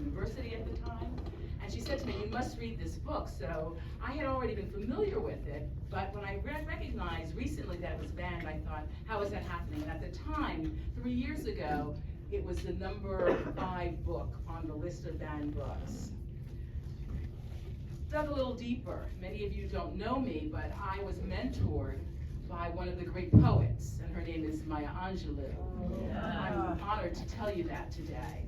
University at the time. And she said to me, you must read this book. So I had already been familiar with it, but when I recognized recently that it was banned, I thought, how is that happening? And at the time, 3 years ago, it was the number 5 book on the list of banned books. Dug a little deeper. Many of you don't know me, but I was mentored by one of the great poets, and her name is Maya Angelou. I'm honored to tell you that today.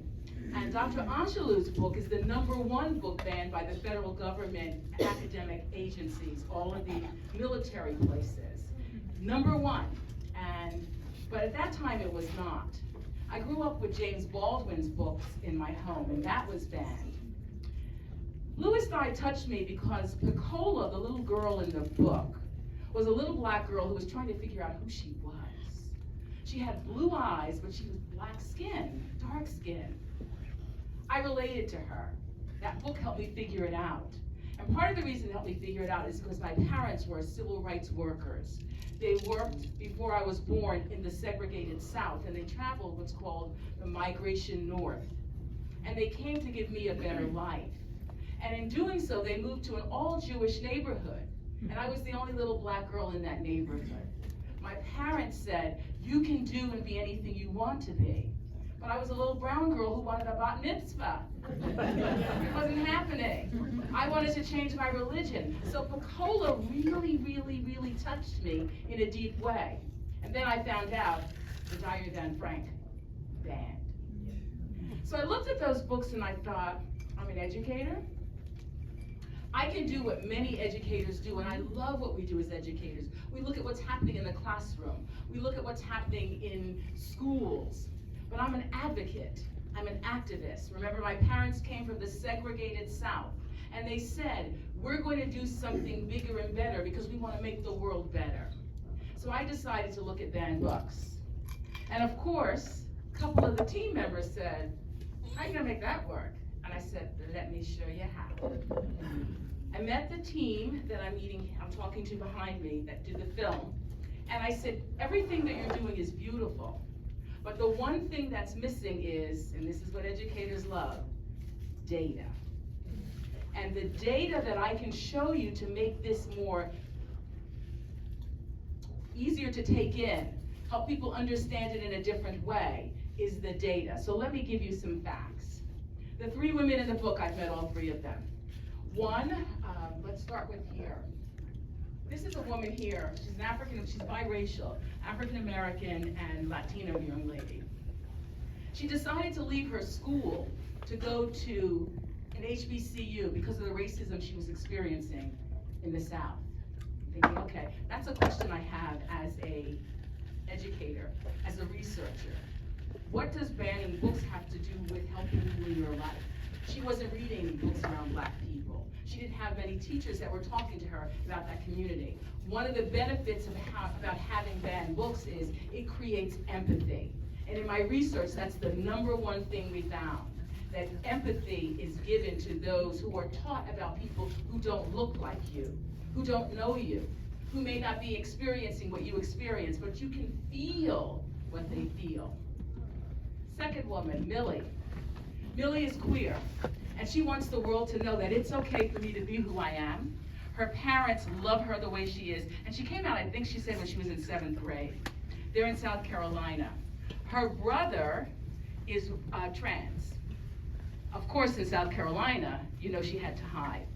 And Dr. Angelou's book is the number 1 book banned by the federal government, academic agencies, all of the military places. Number 1. But at that time it was not. I grew up with James Baldwin's books in my home, and that was banned. Louis Dye touched me because Pecola, the little girl in the book, was a little black girl who was trying to figure out who she was. She had blue eyes, but she was black skin, dark skin. I related to her. That book helped me figure it out. And part of the reason it helped me figure it out is because my parents were civil rights workers. They worked before I was born in the segregated South, and they traveled what's called the migration north. And they came to give me a better life. And in doing so, they moved to an all-Jewish neighborhood. And I was the only little black girl in that neighborhood. My parents said, you can do and be anything you want to be. But I was a little brown girl who wanted a bat mitzvah. It wasn't happening. I wanted to change my religion. So Pecola really touched me in a deep way. And then I found out the Dyer Van Frank banned. So I looked at those books and I thought, I'm an educator. I can do what many educators do, and I love what we do as educators. We look at what's happening in the classroom. We look at what's happening in schools. But I'm an advocate. I'm an activist. Remember, my parents came from the segregated South, and they said, we're going to do something bigger and better because we want to make the world better. So I decided to look at banned books. And of course, a couple of the team members said, how are you going to make that work? And I said, let me show you how. I met the team that I'm talking to behind me that did the film, and I said, everything that you're doing is beautiful, but the one thing that's missing is, and this is what educators love, data. And the data that I can show you to make this more easier to take in, help people understand it in a different way, is the data. So let me give you some facts. The 3 women in the book, I've met all 3 of them. One, let's start with here. This is a woman here. She's she's biracial, African-American and Latino young lady. She decided to leave her school to go to an HBCU because of the racism she was experiencing in the South. Thinking, okay, that's a question I have as a educator, as a researcher. What does banning books have to do with helping you in your life? She wasn't reading books around black people. She didn't have many teachers that were talking to her about that community. One of the benefits about having banned books is it creates empathy. And in my research, that's the number 1 thing we found, that empathy is given to those who are taught about people who don't look like you, who don't know you, who may not be experiencing what you experience, but you can feel what they feel. Second woman, Millie. Millie is queer, and she wants the world to know that it's okay for me to be who I am. Her parents love her the way she is, and she came out, I think she said, when she was in 7th grade. They're in South Carolina. Her brother is trans. Of course, in South Carolina, you know she had to hide.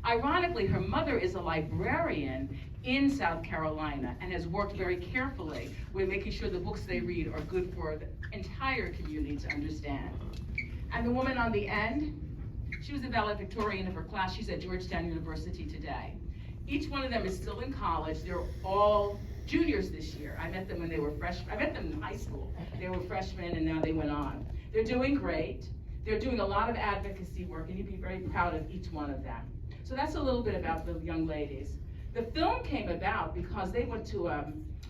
Ironically, her mother is a librarian in South Carolina and has worked very carefully with making sure the books they read are good for the entire community to understand. And the woman on the end, she was a valedictorian of her class. She's at Georgetown University today. Each one of them is still in college. They're all juniors this year. I met them when they were freshmen. I met them in high school. They were freshmen and now they went on. They're doing great. They're doing a lot of advocacy work, and you'd be very proud of each one of them. So that's a little bit about the young ladies. The film came about because they went to,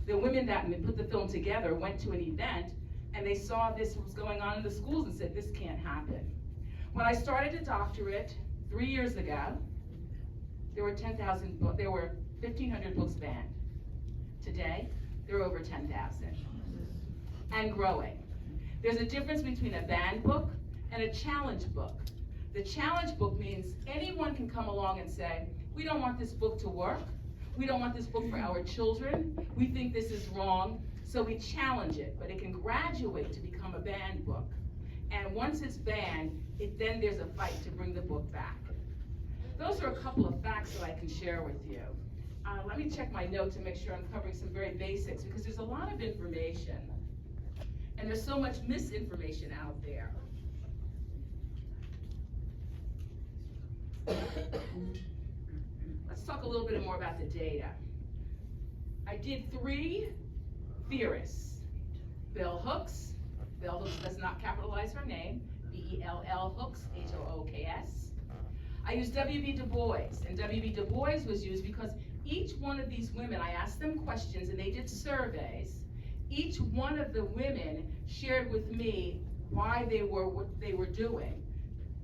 the women that put the film together went to an event, and they saw this was going on in the schools and said, this can't happen. When I started a doctorate 3 years ago, there were 10,000 books, there were 1,500 books banned. Today, there are over 10,000 and growing. There's a difference between a banned book and a challenge book. The challenge book means anyone can come along and say, we don't want this book to work. We don't want this book for our children. We think this is wrong. So we challenge it, but it can graduate to become a banned book. And once it's banned, then there's a fight to bring the book back. Those are a couple of facts that I can share with you. Let me check my notes and make sure I'm covering some very basics, because there's a lot of information. And there's so much misinformation out there. Let's talk a little bit more about the data. I did 3 theorists. Bell Hooks. Bell Hooks does not capitalize her name. B-E-L-L Hooks, H-O-O-K-S. I used W.B. Du Bois, and W.B. Du Bois was used because each one of these women, I asked them questions and they did surveys. Each one of the women shared with me why they were what they were doing.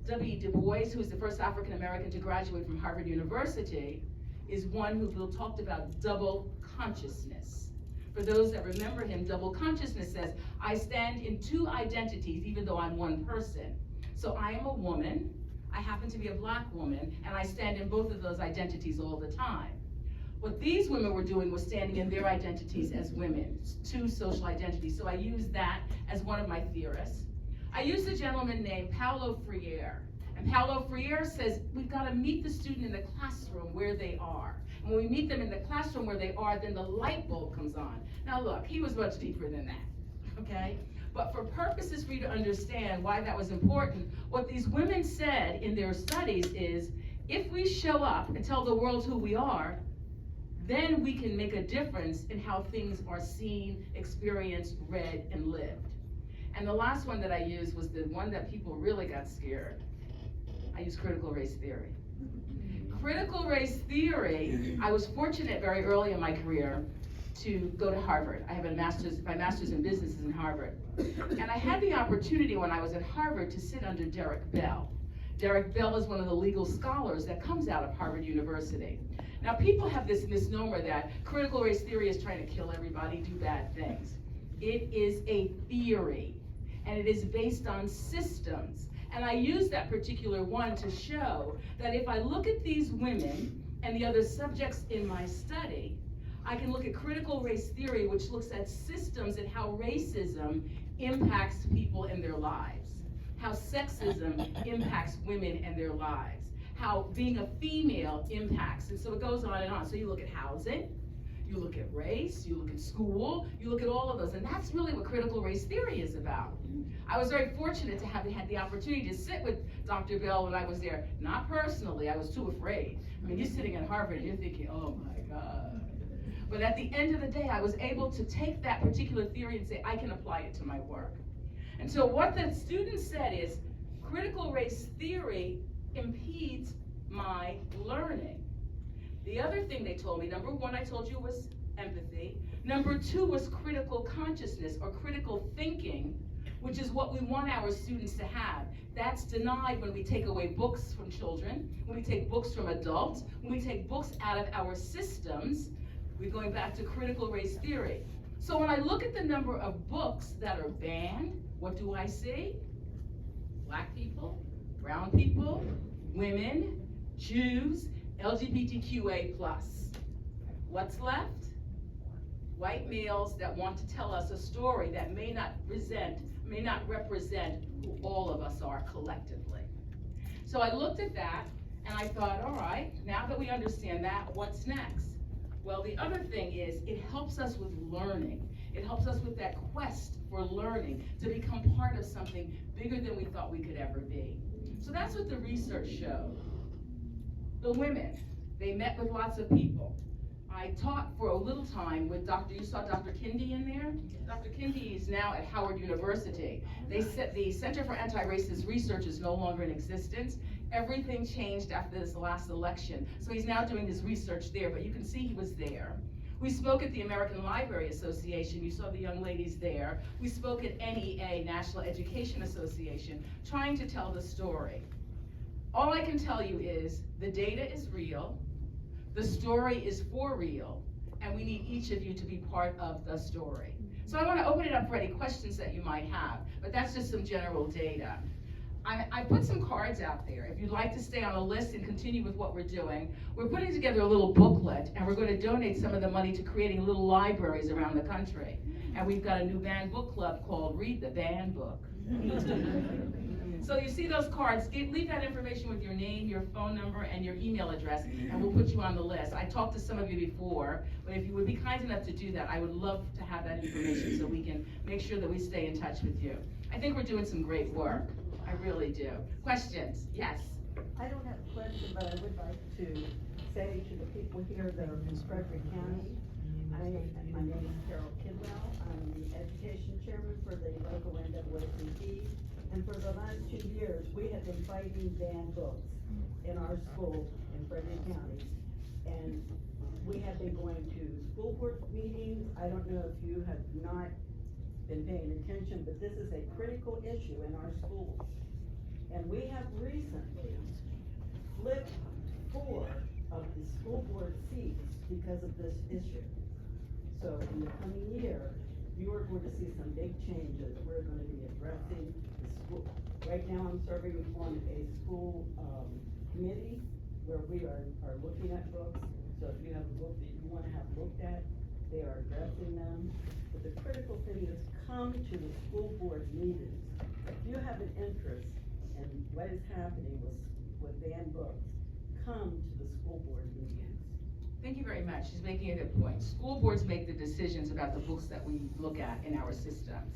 W. Du Bois, who was the first African American to graduate from Harvard University, is one who talked about double consciousness. For those that remember him, double consciousness says, I stand in 2 identities even though I'm one person. So I am a woman, I happen to be a black woman, and I stand in both of those identities all the time. What these women were doing was standing in their identities as women, 2 social identities. So I used that as one of my theorists. I used a gentleman named Paulo Freire. And Paulo Freire says, we've got to meet the student in the classroom where they are. And when we meet them in the classroom where they are, then the light bulb comes on. Now look, he was much deeper than that, okay? But for purposes for you to understand why that was important, what these women said in their studies is, if we show up and tell the world who we are, then we can make a difference in how things are seen, experienced, read, and lived. And the last one that I used was the one that people really got scared. I used critical race theory. Critical race theory, I was fortunate very early in my career to go to Harvard. I have my master's in business is in Harvard. And I had the opportunity when I was at Harvard to sit under Derek Bell. Derek Bell is one of the legal scholars that comes out of Harvard University. Now people have this misnomer that critical race theory is trying to kill everybody, do bad things. It is a theory, and it is based on systems. And I use that particular one to show that if I look at these women and the other subjects in my study, I can look at critical race theory, which looks at systems and how racism impacts people in their lives, how sexism impacts women and their lives, how being a female impacts, and so it goes on and on. So you look at housing, you look at race, you look at school, you look at all of those, and that's really what critical race theory is about. I was very fortunate to have had the opportunity to sit with Dr. Bell when I was there. Not personally, I was too afraid. I mean, you're sitting at Harvard and you're thinking, oh my God. But at the end of the day, I was able to take that particular theory and say, I can apply it to my work. And so what the students said is, critical race theory impedes my learning. The other thing they told me, number 1, I told you, was empathy. Number 2 was critical consciousness or critical thinking, which is what we want our students to have. That's denied when we take away books from children, when we take books from adults, when we take books out of our systems. We're going back to critical race theory. So when I look at the number of books that are banned, what do I see? Black people, brown people, women, Jews, LGBTQA+. What's left? White males that want to tell us a story that may not represent who all of us are collectively. So I looked at that and I thought, all right, now that we understand that, what's next? Well, the other thing is it helps us with learning. It helps us with that quest for learning to become part of something bigger than we thought we could ever be. So that's what the research showed. The women, they met with lots of people. I taught for a little time with you saw Dr. Kendi in there? Dr. Kendi is now at Howard University. They said the Center for Anti-Racist Research is no longer in existence. Everything changed after this last election. So he's now doing his research there, but you can see he was there. We spoke at the American Library Association. You saw the young ladies there. We spoke at NEA, National Education Association, trying to tell the story. All I can tell you is the data is real. The story is for real, and we need each of you to be part of the story. So I want to open it up for any questions that you might have, but that's just some general data. I put some cards out there. If you'd like to stay on a list and continue with what we're doing, we're putting together a little booklet, and we're going to donate some of the money to creating little libraries around the country. And we've got a new banned book club called Read the Banned Book. So you see those cards, leave that information with your name, your phone number, and your email address, and we'll put you on the list. I talked to some of you before, but if you would be kind enough to do that, I would love to have that information so we can make sure that we stay in touch with you. I think we're doing some great work. I really do. Questions? Yes? I don't have a question, but I would like to say to the people here that are in Frederick County, my name is Carol Kidwell. I'm the education chairman for the local NAACP. And for the last 2 years, we have been fighting banned books in our school in Frederick County. And we have been going to school board meetings. I don't know if you have not been paying attention, but this is a critical issue in our schools. And we have recently flipped 4 of the school board seats because of this issue. So in the coming year, you are going to see some big changes. We're going to be addressing the school. Right now I'm serving on a school committee where we are looking at books. So if you have a book that you want to have looked at, they are addressing them. But the critical thing is come to the school board meetings. If you have an interest in what is happening with banned books, come to the school board meetings. Thank you very much. She's making a good point. School boards make the decisions about the books that we look at in our systems.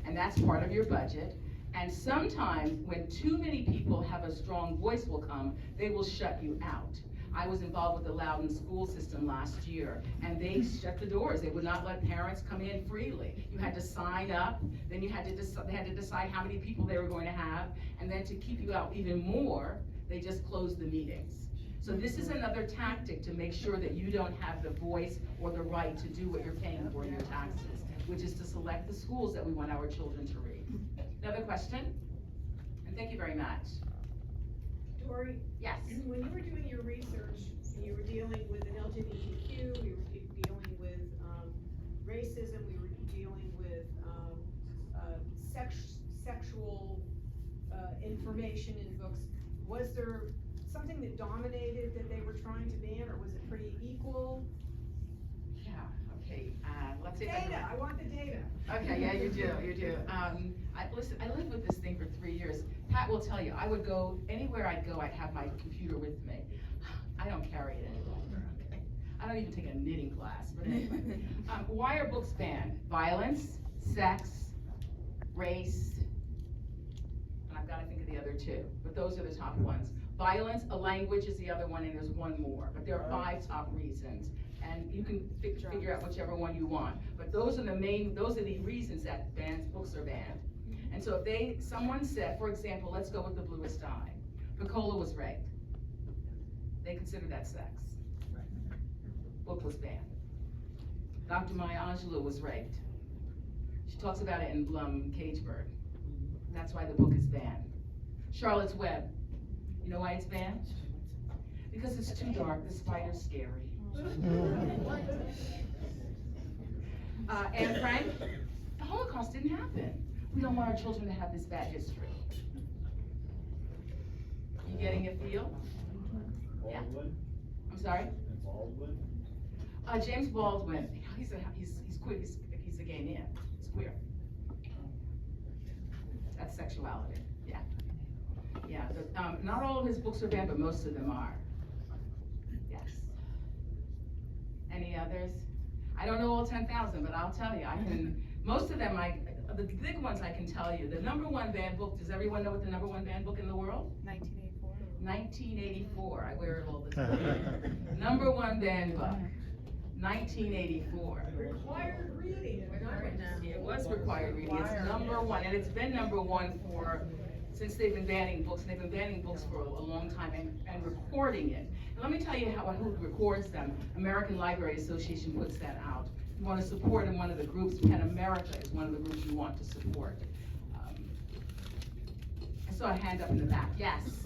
And that's part of your budget. And sometimes when too many people have a strong voice will come, they will shut you out. I was involved with the Loudon school system last year, and they shut the doors. They would not let parents come in freely. You had to sign up, then they had to decide how many people they were going to have, and then to keep you out even more, they just closed the meetings. So this is another tactic to make sure that you don't have the voice or the right to do what you're paying for in your taxes, which is to select the schools that we want our children to read. Another question? And thank you very much. Dorri? Yes. When you were doing your research, you were dealing with an LGBTQ, we were dealing with racism, we were dealing with sexual information in books. Was there something that dominated that they were trying to ban, or was it pretty equal? Yeah, okay, let's see. Data, I want the data. Okay, yeah, you do. Listen, I lived with this thing for 3 years. Pat will tell you, I would go, anywhere I'd go, I'd have my computer with me. I don't carry it any longer, okay? I don't even take a knitting class, but anyway. Why are books banned? Violence, sex, race, and I've got to think of the other 2, but those are the top ones. Violence, a language is the other one, and there's one more, but there are 5 top reasons. And you can figure out whichever one you want. But those are the reasons that books are banned. And so if someone said, for example, let's go with The Bluest Eye. Nicola was raped. They consider that sex. Book was banned. Dr. Maya Angelou was raped. She talks about it in Cageburg. That's why the book is banned. Charlotte's Web. You know why it's banned? Because it's too dark, the spider's scary. Anne Frank, the Holocaust didn't happen. We don't want our children to have this bad history. You getting a feel? Yeah. I'm sorry? Baldwin? James Baldwin. He's queer. He's a gay man. He's queer. That's sexuality. Yeah. Yeah. But, not all of his books are banned, but most of them are. Yes. Any others? I don't know all 10,000, but I'll tell you. Most of them, the big ones I can tell you. The #1 banned book, does everyone know what the #1 banned book in the world? 1984. 1984, I wear it all the time. #1 banned book, 1984. Required reading. It was required reading, it's #1, and it's been #1 since they've been banning books, and they've been banning books for a long time and recording it. And let me tell you who records them. American Library Association puts that out. You want to support in one of the groups, PEN America is one of the groups you want to support. I saw a hand up in the back, yes.